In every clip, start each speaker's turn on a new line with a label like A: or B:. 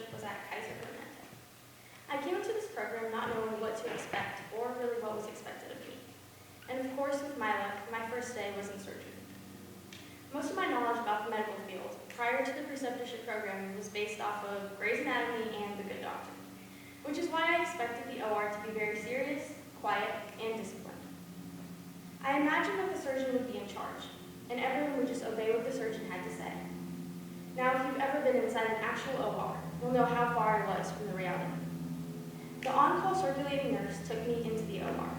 A: preceptorship was at Kaiser. I came into this program not knowing what to expect or really what was expected of me. And of course, with my luck, my first day was in surgery. Most of my knowledge about the medical field prior to the preceptorship program was based off of Grey's Anatomy and The Good Doctor, which is why I expected the OR to be very serious, quiet, and disciplined. I imagined that the surgeon would be in charge, and everyone would just obey what the surgeon had to say. Now, if you've ever been inside an actual OR, you'll know how far I was from the reality. The on-call circulating nurse took me into the OR,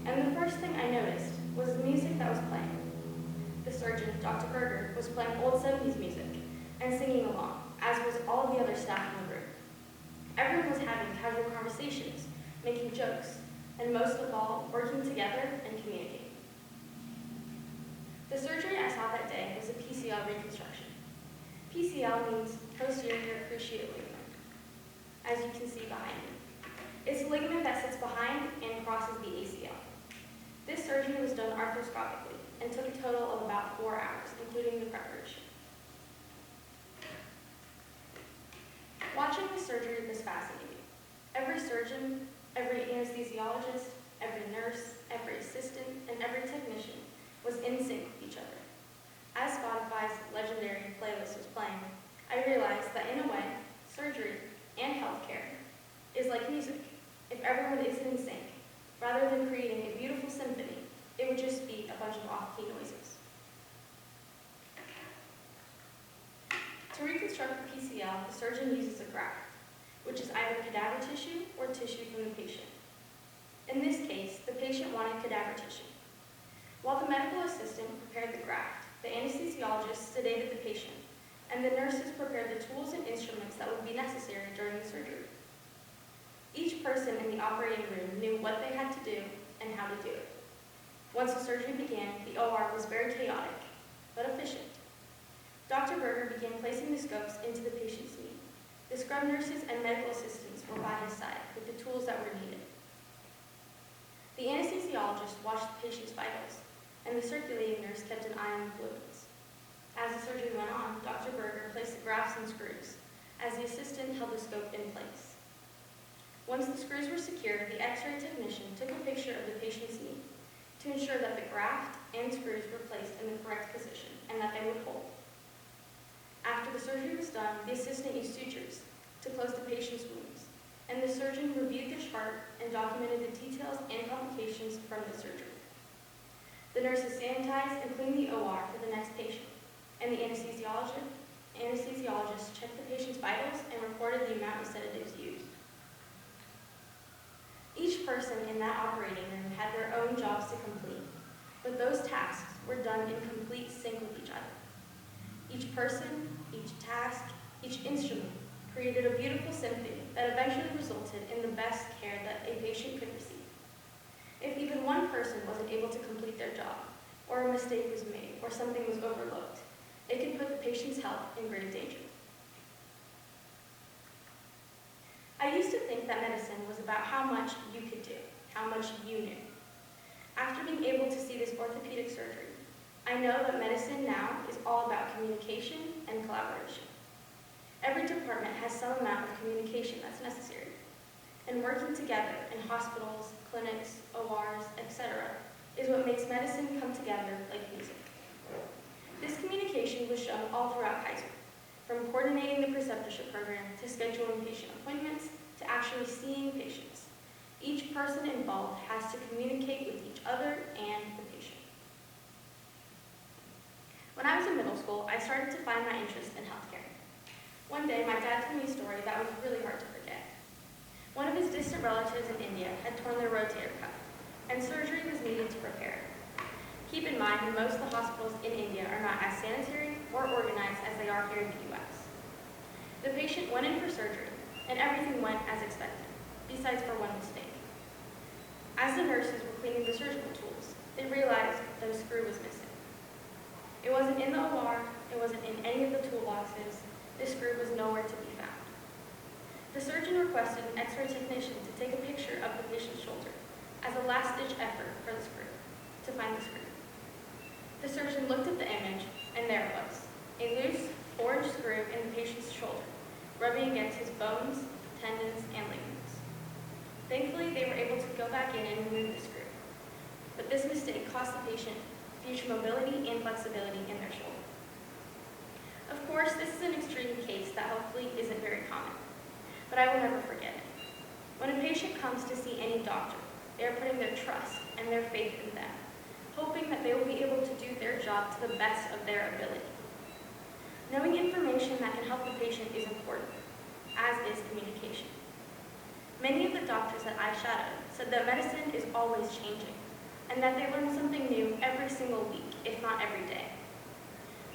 A: and the first thing I noticed was the music that was playing. The surgeon, Dr. Berger, was playing old 70s music and singing along, as was all of the other staff in the room. Everyone was having casual conversations, making jokes, and most of all, working together and communicating. The surgery I saw that day was a PCL reconstruction. PCL means posterior cruciate ligament, as you can see behind me. It's a ligament that sits behind and crosses the ACL. This surgery was done arthroscopically and took a total of about 4 hours, including the preparation. Watching the surgery was fascinating. Every surgeon, every anesthesiologist, every nurse, every assistant, and every technician was in sync with each other. As Spotify's legendary playlist was playing, I realized that in a way, surgery and healthcare is like music. If everyone is in sync, rather than creating a beautiful symphony, it would just be a bunch of off-key noises. To reconstruct the PCL, the surgeon uses a graft, which is either cadaver tissue or tissue from the patient. In this case, the patient wanted cadaver tissue. While the medical assistant prepared the graft, the anesthesiologist sedated the patient, and the nurses prepared the tools and instruments that would be necessary during the surgery. Each person in the operating room knew what they had to do and how to do it. Once the surgery began, the OR was very chaotic, but efficient. Dr. Berger began placing the scopes into the patient's knee. The scrub nurses and medical assistants were by his side with the tools that were needed. The anesthesiologist watched the patient's vitals, and the circulating nurse kept an eye on the fluids. As the surgery went on, Dr. Berger placed the grafts and screws, as the assistant held the scope in place. Once the screws were secured, the X-ray technician took a picture of the patient's knee to ensure that the graft and screws were placed in the correct position and that they would hold. After the surgery was done, the assistant used sutures to close the patient's wounds, and the surgeon reviewed the chart and documented the details and complications from the surgery. The nurses sanitized and cleaned the OR for the next patient, and the anesthesiologist checked the patient's vitals and reported the amount of sedatives used. Each person in that operating room had their own jobs to complete, but those tasks were done in complete sync with each other. Each person, each task, each instrument created a beautiful symphony that eventually resulted in the best care that a patient could receive. If even one person wasn't able to complete their job, or a mistake was made, or something was overlooked, it could put the patient's health in grave danger. I used to think that medicine was about how much you could do, how much you knew. After being able to see this orthopedic surgery, I know that medicine now is all about communication and collaboration. Every department has some amount of communication that's necessary, and working together in hospitals, clinics, ORs, etc. is what makes medicine come together like music. This communication was shown all throughout Kaiser, from coordinating the preceptorship program to scheduling patient appointments to actually seeing patients. Each person involved has to communicate with each other and the patient. When I was in middle school, I started to find my interest in healthcare. One day, my dad told me a story that was really hard to forget. One of his distant relatives in India had torn their rotator cuff, and surgery was needed to repair it. Keep in mind, most of the hospitals in India are not as sanitary or organized as they are here in the US. The patient went in for surgery, and everything went as expected, besides for one mistake. As the nurses were cleaning the surgical tools, they realized that a screw was missing. It wasn't in the OR, it wasn't in any of the toolboxes, the screw was nowhere to be found. The surgeon requested an X-ray technician to take a picture of the patient's shoulder as a last-ditch effort for the screw, to find the screw. The surgeon looked at the image, and there it was, a loose, 4-inch screw in the patient's shoulder, rubbing against his bones, tendons, and ligaments. Thankfully, they were able to go back in and remove the screw. But this mistake cost the patient future mobility and flexibility in their shoulder. Of course, this is an extreme case that hopefully isn't very common, but I will never forget it. When a patient comes to see any doctor, they are putting their trust and their faith in them, hoping that they will be able to do their job to the best of their ability. Knowing information that can help the patient is important, as is communication. Many of the doctors that I shadowed said that medicine is always changing, and that they learn something new every single week, if not every day.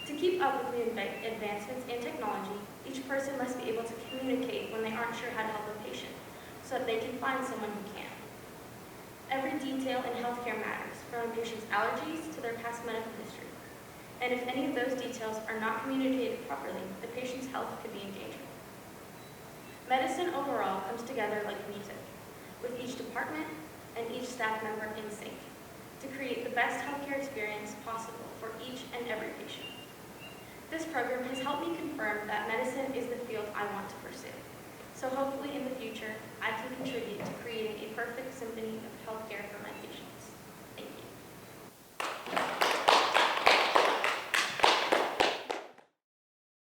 A: To keep up with new advancements in technology, each person must be able to communicate when they aren't sure how to help a patient, so that they can find someone who can. Every detail in healthcare matters, from a patient's allergies to their past medical history. And if any of those details are not communicated properly, the patient's health could be in danger. Medicine overall comes together like music, with each department and each staff member in sync, to create the best healthcare experience possible for each and every patient. This program has helped me confirm that medicine is the field I want to pursue. So hopefully in the future, I can contribute to creating a perfect symphony